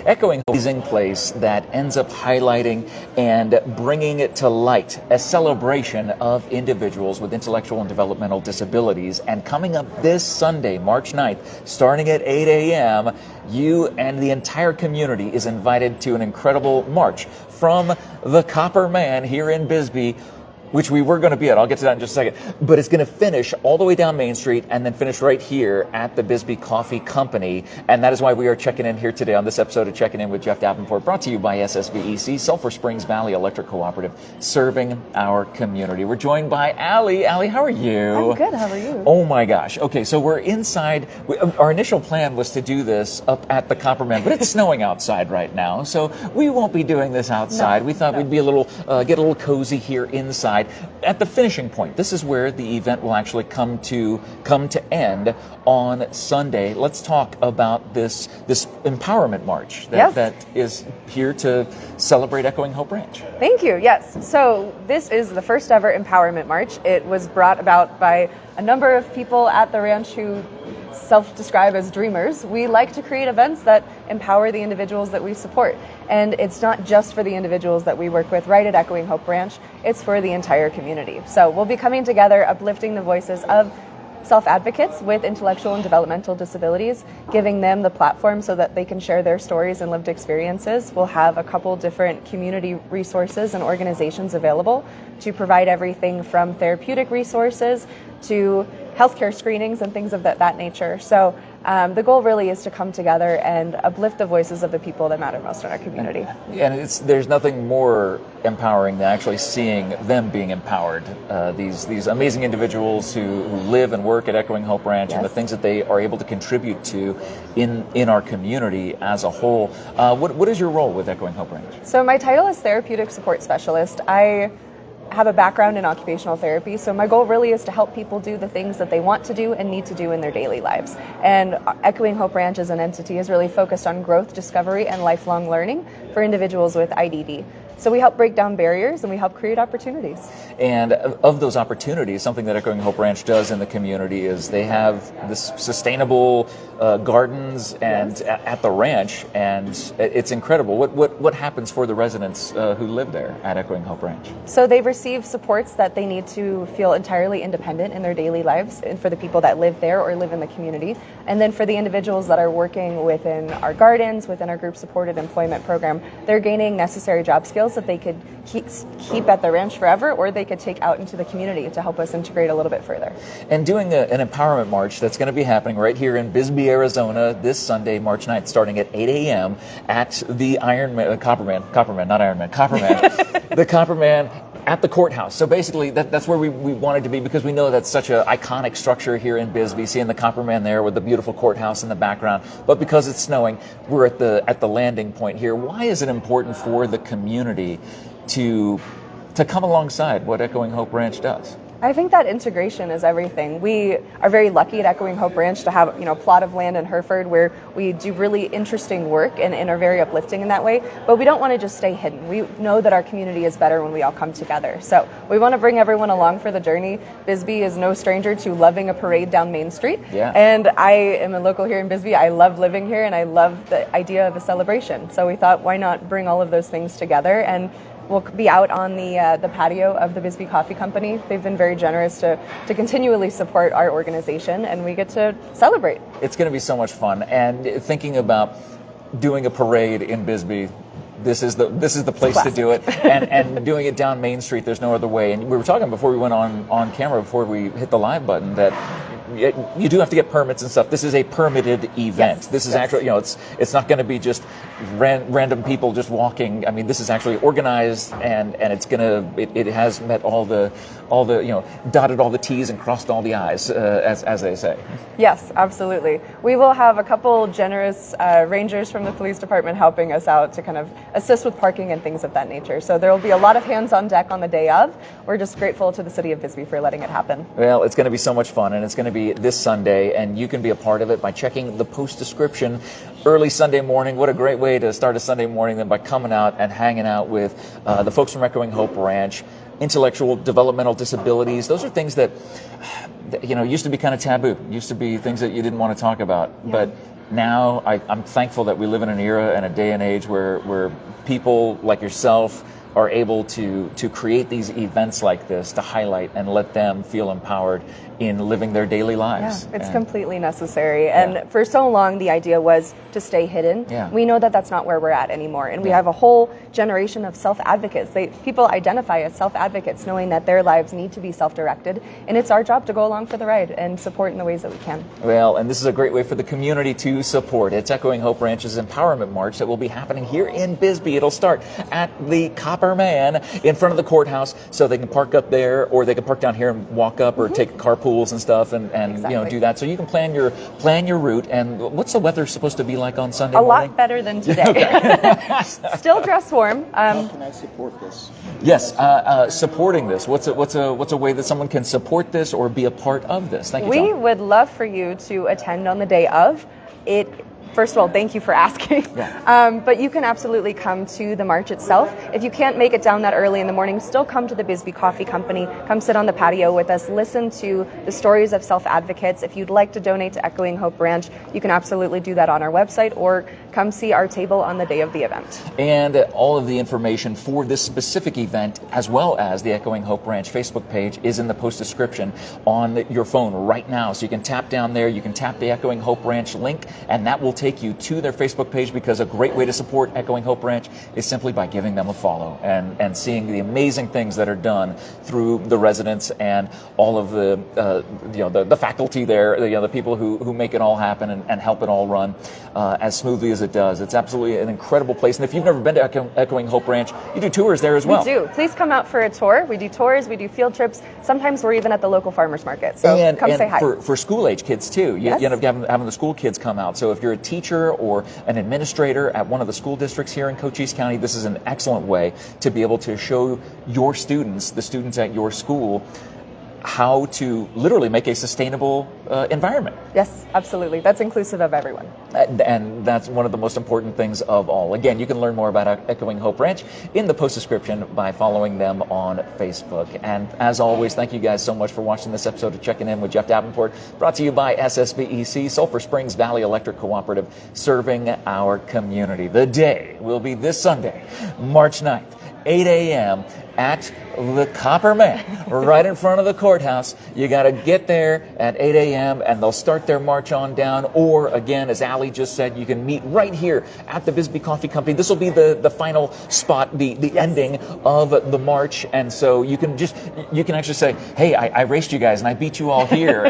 Echoing Hope is a place that ends up highlighting and bringing it to light a celebration of individuals with intellectual and developmental disabilities. And coming up this Sunday, March 9th, starting at 8 a.m., you and the entire community is invited to an incredible march from the Copper Man here in Bisbee, which we were going to be at. I'll get to that in just a second. But it's going to finish all the way down Main Street and then finish right here at the Bisbee Coffee Company. And that is why we are checking in here today on this episode of Checking In with Jeff Davenport, brought to you by SSVEC, Sulphur Springs Valley Electric Cooperative, serving our community. We're joined by Allie. Allie, how are you? I'm good. How are you? Oh my gosh. Okay, so we're inside. Our initial plan was to do this up at the Copperman, but it's snowing outside right now, so we won't be doing this outside. No, we thought we'd be a little, get a little cozy here inside. At the finishing point, this is where the event will actually come to end on Sunday. Let's talk about this empowerment march that is here to celebrate Echoing Hope Ranch. Thank you. Yes. So this is the first ever empowerment march. It was brought about by a number of people at the ranch who self-describe as dreamers. We like to create events that empower the individuals that we support. And it's not just for the individuals that we work with right at Echoing Hope Ranch, it's for the entire community. So we'll be coming together, uplifting the voices of self-advocates with intellectual and developmental disabilities, giving them the platform so that they can share their stories and lived experiences. We'll have a couple different community resources and organizations available to provide everything from therapeutic resources to healthcare screenings and things of that nature. So the goal really is to come together and uplift the voices of the people that matter most in our community. And there's nothing more empowering than actually seeing them being empowered. These amazing individuals who live and work at Echoing Hope Ranch, and the things that they are able to contribute to in our community as a whole. What is your role with Echoing Hope Ranch? So my title is Therapeutic Support Specialist. I have a background in occupational therapy, so my goal really is to help people do the things that they want to do and need to do in their daily lives. And Echoing Hope Ranch as an entity is really focused on growth, discovery, and lifelong learning for individuals with IDD. So we help break down barriers and we help create opportunities. And of those opportunities, something that Echoing Hope Ranch does in the community is they have this sustainable gardens and at the ranch, and it's incredible. What happens for the residents who live there at Echoing Hope Ranch? So they receive supports that they need to feel entirely independent in their daily lives, and for the people that live there or live in the community. And then for the individuals that are working within our gardens, within our group supported employment program, they're gaining necessary job skills that they could keep at the ranch forever, or they could take out into the community to help us integrate a little bit further. And doing an empowerment march that's going to be happening right here in Bisbee, Arizona this Sunday, March 9th, starting at 8 a.m. at the Copperman, the Copperman at the courthouse. So basically, that's where we wanted to be, because we know that's such an iconic structure here in Bisbee, seeing the Copperman there with the beautiful courthouse in the background. But because it's snowing, we're at the landing point here. Why is it important for the community to come alongside what Echoing Hope Ranch does? I think that integration is everything. We are very lucky at Echoing Hope Ranch to have a plot of land in Hereford where we do really interesting work and are very uplifting in that way. But we don't want to just stay hidden. We know that our community is better when we all come together. So we want to bring everyone along for the journey. Bisbee is no stranger to loving a parade down Main Street. Yeah. And I am a local here in Bisbee. I love living here and I love the idea of a celebration. So we thought, why not bring all of those things together? And we'll be out on the patio of the Bisbee Coffee Company. They've been very generous to continually support our organization, and we get to celebrate. It's going to be so much fun. And thinking about doing a parade in Bisbee, this is the place to do it. And doing it down Main Street, there's no other way. And we were talking before we went on camera, before we hit the live button, that you do have to get permits and stuff. This is a permitted event. Yes, this is actually, it's not going to be just random people just walking. I mean, this is actually organized, and it has met all the dotted all the T's and crossed all the I's, as they say. Yes, absolutely. We will have a couple generous rangers from the police department helping us out to kind of assist with parking and things of that nature. So there will be a lot of hands on deck on the day of. We're just grateful to the city of Bisbee for letting it happen. Well, it's going to be so much fun, and it's going to be this Sunday, and you can be a part of it by checking the post description early Sunday morning. What a great way to start a Sunday morning than by coming out and hanging out with the folks from Echoing Hope Ranch. Intellectual developmental disabilities, those are things that used to be kind of taboo, used to be things that you didn't want to talk about. Yeah. But now I'm thankful that we live in an era and a day and age where people like yourself are able to create these events like this to highlight and let them feel empowered in living their daily lives. Yeah, it's completely necessary. And for so long, the idea was to stay hidden. Yeah. We know that that's not where we're at anymore. And we have a whole generation of self-advocates. People identify as self-advocates, knowing that their lives need to be self-directed. And it's our job to go along for the ride and support in the ways that we can. Well, and this is a great way for the community to support. It's Echoing Hope Ranch's Empowerment March that will be happening here in Bisbee. It'll start at the Copper Man in front of the courthouse, so they can park up there, or they can park down here and walk up, or take carpools and stuff, and Exactly. do that. So you can plan your route. And what's the weather supposed to be like on Sunday A morning? lot better than today. Still dress warm. How can I support this? Yes, supporting this. What's a way that someone can support this or be a part of this? Thank you, We John. would love for you to attend on the day of it. First of all, thank you for asking. Yeah. But you can absolutely come to the march itself. If you can't make it down that early in the morning, still come to the Bisbee Coffee Company. Come sit on the patio with us. Listen to the stories of self-advocates. If you'd like to donate to Echoing Hope Ranch, you can absolutely do that on our website, or come see our table on the day of the event. And all of the information for this specific event, as well as the Echoing Hope Ranch Facebook page, is in the post description on your phone right now. So you can tap down there, you can tap the Echoing Hope Ranch link, and that will take you to their Facebook page, because a great way to support Echoing Hope Ranch is simply by giving them a follow and seeing the amazing things that are done through the residents and all of the faculty there, the people who make it all happen and help it all run as smoothly as it does. It's absolutely an incredible place. And if you've never been to Echoing Hope Ranch, you do tours there as well. We do. Please come out for a tour. We do tours, we do field trips. Sometimes we're even at the local farmers market. So come say hi. For school age kids too. You end up having the school kids come out. So if you're a teacher or an administrator at one of the school districts here in Cochise County, this is an excellent way to be able to show your students, the students at your school, how to literally make a sustainable environment. Yes, absolutely. That's inclusive of everyone. And that's one of the most important things of all. Again, you can learn more about Echoing Hope Ranch in the post description by following them on Facebook. And as always, thank you guys so much for watching this episode of Checking In with Jeff Davenport, brought to you by SSVEC, Sulphur Springs Valley Electric Cooperative, serving our community. The day will be this Sunday, March 9th, 8 a.m. at the Copper Man, right in front of the courthouse. You got to get there at 8 a.m. and they'll start their march on down. Or again, as Allie just said, you can meet right here at the Bisbee Coffee Company. This will be the final spot, the ending of the march. And so you can actually say, hey, I raced you guys and I beat you all here.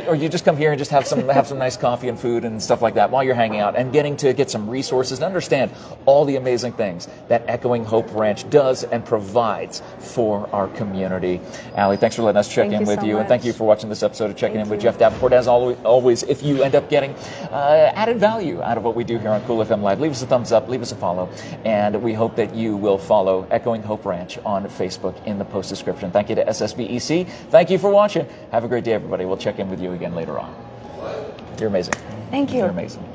Or you just come here and just have some nice coffee and food and stuff like that while you're hanging out and getting to get some resources and understand all the amazing things that Echoing Hope Ranch does and provides for our community. Allie, thanks for letting us check in with you. And thank you for watching this episode of Checking In with Jeff Davenport. As always, if you end up getting added value out of what we do here on Cool FM Live, leave us a thumbs up, leave us a follow, and we hope that you will follow Echoing Hope Ranch on Facebook in the post description. Thank you to SSVEC. Thank you for watching. Have a great day, everybody. We'll check in with you again later on. You're amazing. Thank you. You're amazing.